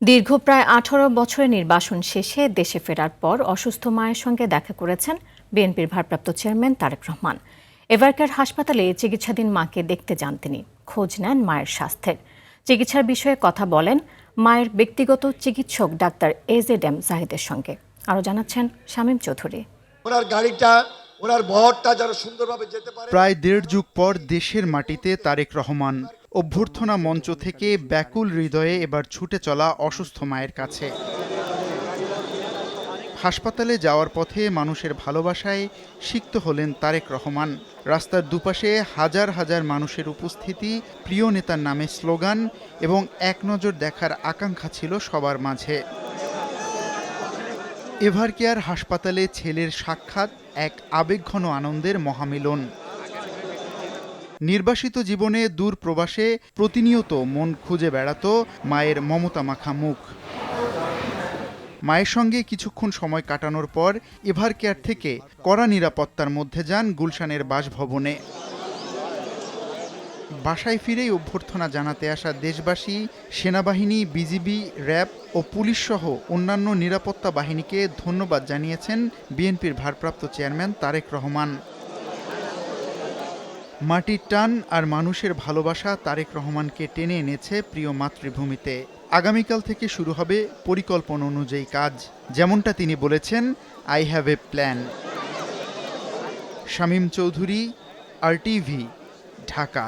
দীর্ঘ প্রায় ১৮ বছরের নির্বাসন শেষে দেশে ফেরার পর অসুস্থ মায়ের সঙ্গে দেখা করেছেন বিএনপির ভারপ্রাপ্ত চেয়ারম্যান তারেক রহমান। এভারকেয়ার হাসপাতালে চিকিৎসাধীন মাকে দেখতে যান তিনি। খোঁজ নেন মায়ের স্বাস্থ্যের। চিকিৎসার বিষয়ে কথা বলেন মায়ের ব্যক্তিগত চিকিৎসক ডাক্তার AZM জাহিদের সঙ্গে। আরও জানাচ্ছেন শামীম চৌধুরী। প্রায় দেড় যুগ পর দেশের মাটিতে তারেক রহমান। অভ্যর্থনা মঞ্চ থেকে ব্যাকুল হৃদয়ে এবার ছুটে চলা অসুস্থ মায়ের কাছে। হাসপাতালে যাওয়ার পথে মানুষের ভালোবাসায় সিক্ত হলেন তারেক রহমান। রাস্তার দুপাশে হাজার হাজার মানুষের উপস্থিতি, প্রিয় নেতার নামে স্লোগান এবং এক নজর দেখার আকাঙ্ক্ষা ছিল সবার মাঝে। এভারকেয়ার হাসপাতালে ছেলের সাক্ষাৎ এক আবেগঘন আনন্দের মহামিলন। নির্বাসিত জীবনে দূর প্রবাসে প্রতিনিয়ত মন খুঁজে বেড়াত মায়ের মমতা মাখা মুখ। মায়ের সঙ্গে কিছুক্ষণ সময় কাটানোর পর এভারকেয়ার থেকে কড়া নিরাপত্তার মধ্যে যান গুলশানের বাসভবনে। বাসায় ফিরেই অভ্যর্থনা জানাতে আসা দেশবাসী, সেনাবাহিনী, বিজিবি, র্যাব ও পুলিশ সহ অন্যান্য নিরাপত্তা বাহিনীকে ধন্যবাদ জানিয়েছেন বিএনপির ভারপ্রাপ্ত চেয়ারম্যান তারেক রহমান। মাটির টান আর মানুষের ভালোবাসা তারেক রহমানকে টেনে এনেছে প্রিয় মাতৃভূমিতে। আগামীকাল থেকে শুরু হবে পরিকল্পনা অনুযায়ী কাজ। যেমনটা তিনি বলেছেন, I have a plan. Shamim Chowdhury, RTV, Dhaka.